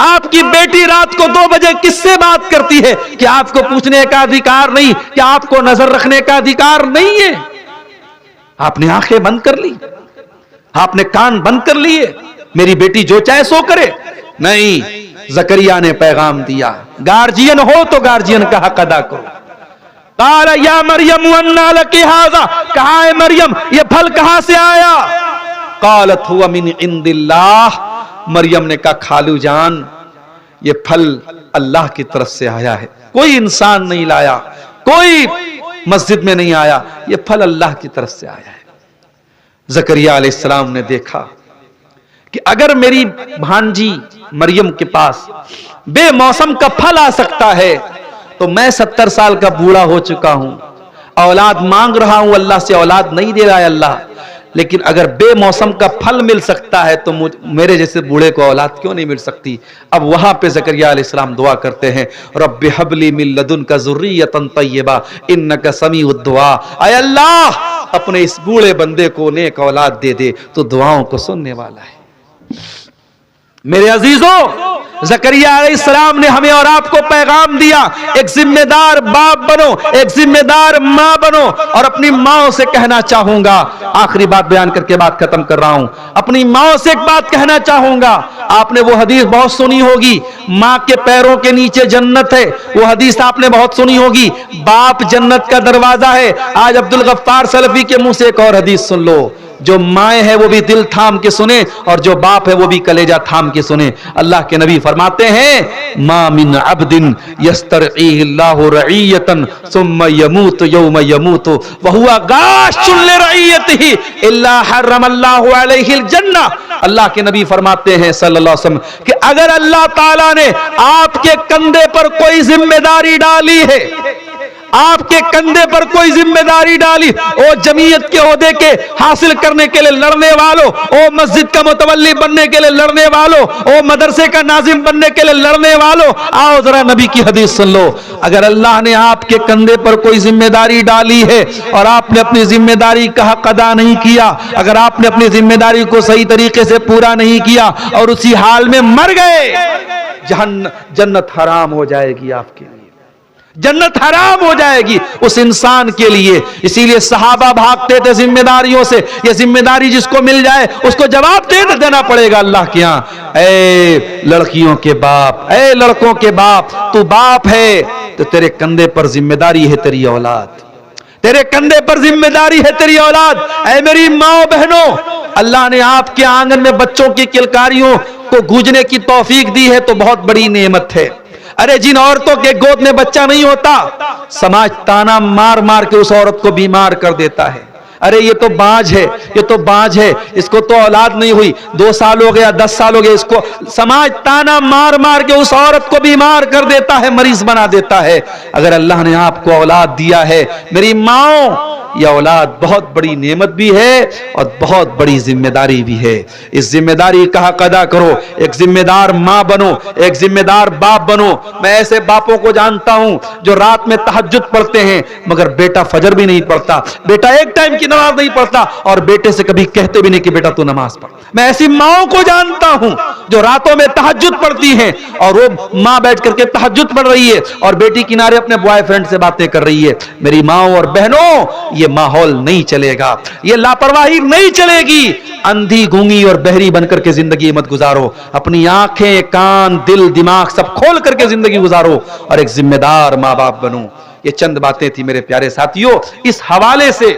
आपकी बेटी रात को 2 बजे किससे बात करती है? क्या आपको पूछने का अधिकार नहीं? क्या आपको नजर रखने का अधिकार नहीं है? आपने आंखें बंद कर ली, आपने कान बंद कर लिए, मेरी बेटी जो चाहे सो करे? नहीं, ज़करिया ने पैगाम दिया, गार्जियन हो तो गार्जियन का हक अदा करो। काला या मरियम अन्ना लकी हाज़ा, कहा है मरियम ये फल कहां से आया? कालत हुवा मिन इंदिल्लाह, मरियम ने कहा खालू जान ये फल अल्लाह की तरफ से आया है, कोई इंसान नहीं लाया, कोई मस्जिद में नहीं आया, ये फल अल्लाह की तरफ से आया है। ज़करिया अलैहिस्सलाम ने देखा कि अगर मेरी भांजी मरियम के पास बेमौसम का फल आ सकता है तो मैं 70 साल का बूढ़ा हो चुका हूं, औलाद मांग रहा हूं, अल्लाह से औलाद नहीं दे रहा है अल्लाह, लेकिन अगर बेमौसम का फल मिल सकता है तो मेरे जैसे बूढ़े को औलाद क्यों नहीं मिल सकती? अब वहां पे ज़करिया अलैहिस्सलाम दुआ करते हैं, रब्बि हबली मिन लदुनका ज़ुर्रियतन तय्यबा इन्नका समीउद दुआ, ऐ अल्लाह अपने इस बूढ़े बंदे को नेक औलाद दे दे, तो दुआओं को सुनने वाला है। मेरे अजीजों, ज़करिया अलैहिस्सलाम ने हमें और आपको पैगाम दिया, एक जिम्मेदार बाप बनो, एक जिम्मेदार माँ बनो। और अपनी माँ से कहना चाहूंगा, आखिरी बात बयान करके बात खत्म कर रहा हूं, अपनी माँ से एक बात कहना चाहूंगा। आपने वो हदीस बहुत सुनी होगी, माँ के पैरों के नीचे जन्नत है, वो हदीस आपने बहुत सुनी होगी, बाप जन्नत का दरवाजा है। आज अब्दुल गफ्फार सलफी के मुंह से एक और हदीस सुन लो, जो माएँ है वो भी दिल थाम के सुने और जो बाप है वो भी कलेजा थाम के सुने। अल्लाह के नबी फरमाते हैं, मा मिन अब्दिन यस्तरईहिल्लाहु रईयतन सुम्मा यमूतु यौम यमूतु व हुवा गाशुन लिरईयतिही इल्ला हर्रमल्लाहु अलैहिल जन्नह। अल्लाह के नबी फरमाते हैं सल्लल्लाहु अलैहि वसल्लम कि अगर अल्लाह ताला ने आपके कंधे पर कोई जिम्मेदारी डाली है, आपके कंधे पर कोई जिम्मेदारी डाली, ओ जमीयत के ओहदे के हासिल करने के लिए लड़ने वालों, ओ मस्जिद का मुतवल्ली बनने के लिए लड़ने वालों, ओ मदरसे का नाजिम बनने के लिए लड़ने वालों, आओ जरा नबी की हदीस सुन लो। अगर अल्लाह ने आपके कंधे पर कोई जिम्मेदारी डाली है और आपने अपनी जिम्मेदारी का हक अदा नहीं किया, अगर आपने अपनी जिम्मेदारी को सही तरीके से पूरा नहीं किया और उसी हाल में मर गए, जन्नत हराम हो जाएगी आपके लिए, जन्नत हराम हो जाएगी उस इंसान के लिए। इसीलिए सहाबा भागते थे जिम्मेदारियों से, ये जिम्मेदारी जिसको मिल जाए उसको जवाब देना पड़ेगा अल्लाह के यहाँ। ऐ लड़कियों के बाप, ऐ लड़कों के बाप, तू बाप है तो तेरे कंधे पर जिम्मेदारी है तेरी औलाद, तेरे कंधे पर जिम्मेदारी है तेरी औलाद। ऐ मेरी माँ बहनों, अल्लाह ने आपके आंगन में बच्चों की किलकारियों को गूंजने की तौफीक दी है तो बहुत बड़ी नेमत है। अरे जिन औरतों के गोद में बच्चा नहीं होता, समाज ताना मार मार के उस औरत को बीमार कर देता है। अरे ये तो बाज है, ये तो बाज है, इसको तो औलाद नहीं हुई, 2 साल हो गया, 10 साल हो गया, इसको समाज ताना मार मार के उस औरत को बीमार कर देता है, मरीज बना देता है। अगर अल्लाह ने आपको औलाद दिया है, मेरी माओ, यह औलाद बहुत बड़ी नेमत भी है और बहुत बड़ी जिम्मेदारी भी है। इस जिम्मेदारी का हक अदा करो, एक जिम्मेदार माँ बनो, एक जिम्मेदार बाप बनो। मैं ऐसे बापों को जानता हूं जो रात में तहज्जुद पढ़ते हैं मगर बेटा फजर भी नहीं पढ़ता, बेटा एक टाइम की नमाज नहीं पढ़ता और बेटे से कभी कहते भी नहीं कि बेटा तू नमाज पढ़। मैं ऐसी माओं को जानता हूं जो रातों में तहज्जुद पढ़ती हैं और वो माँ बैठ करके तहज्जुद पढ़ रही है और बेटी किनारे अपने बॉयफ्रेंड से बातें कर रही है। मेरी माओ और बहनों, ये माहौल नहीं चलेगा, ये लापरवाही नहीं चलेगी। अंधी गूंगी और बहरी बनकर के जिंदगी मत गुजारो, अपनी आंखें कान दिल दिमाग सब खोल करके जिंदगी गुजारो और एक जिम्मेदार माँ बाप बनो। ये चंद बातें थी मेरे प्यारे साथियों। इस हवाले से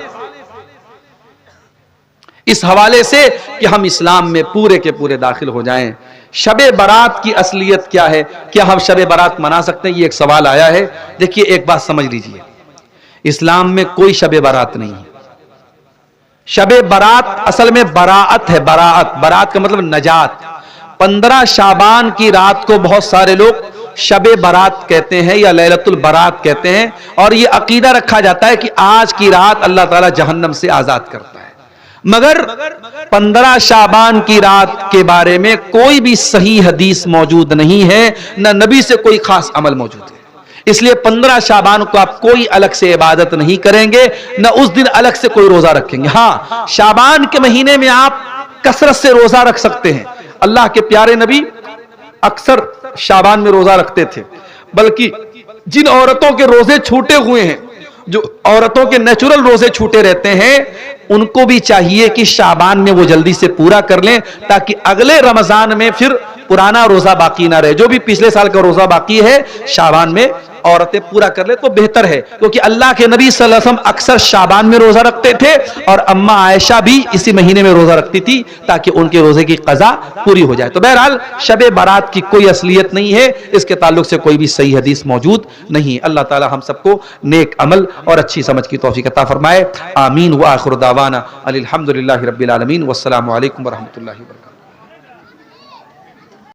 इस हवाले से कि हम इस्लाम में पूरे के पूरे दाखिल हो जाएं। शबे बारात की असलियत क्या है? क्या हम शबे बारात मना सकते हैं? ये एक सवाल आया है। देखिए, एक बात समझ लीजिए, इस्लाम में कोई शबे बारात नहीं है। शबे बारात असल में बराअत है। बराअत, बरात का मतलब नजात। 15 शाबान की रात को बहुत सारे लोग शबे बारात कहते हैं या लैलतुल बारात कहते हैं, और यह अकीदा रखा जाता है कि आज की रात अल्लाह ताला जहन्नम से आजाद करता है। मगर 15 शाबान की रात के बारे में कोई भी सही हदीस मौजूद नहीं है, न नबी से कोई खास अमल मौजूद है। इसलिए 15 शाबान को आप कोई अलग से इबादत नहीं करेंगे, न उस दिन अलग से कोई रोजा रखेंगे। हां, शाबान के महीने में आप कसरत से रोजा रख सकते हैं। अल्लाह के प्यारे नबी अक्सर शाबान में रोजा रखते थे। बल्कि जिन औरतों के रोजे छूटे हुए हैं, जो औरतों के नेचुरल रोजे छूटे रहते हैं, उनको भी चाहिए कि शाबान में वो जल्दी से पूरा कर लें, ताकि अगले रमजान में फिर पुराना रोजा बाकी ना रहे। जो भी पिछले साल का रोजा बाकी है, शाबान में औरतें पूरा कर ले तो बेहतर है, क्योंकि अल्लाह के नबी सल्लल्लाहु अलैहि वसल्लम अक्सर शाबान में रोजा रखते थे, और अम्मा आयशा भी इसी महीने में रोजा रखती थी ताकि उनके रोजे की कज़ा पूरी हो जाए। तो बहरहाल शबे बारात की कोई असलियत नहीं है, इसके ताल्लुक से कोई भी सही हदीस मौजूद नहीं है। अल्लाह ताला हम सबको नेक अमल और अच्छी समझ की तौफीक अता फरमाए। आमीन। व आखिर दावाना अनिल हम्दुलिल्लाहि रब्बिल आलमीन। वस्सलामु अलैकुम व रहमतुल्लाहि व बरकातुहू।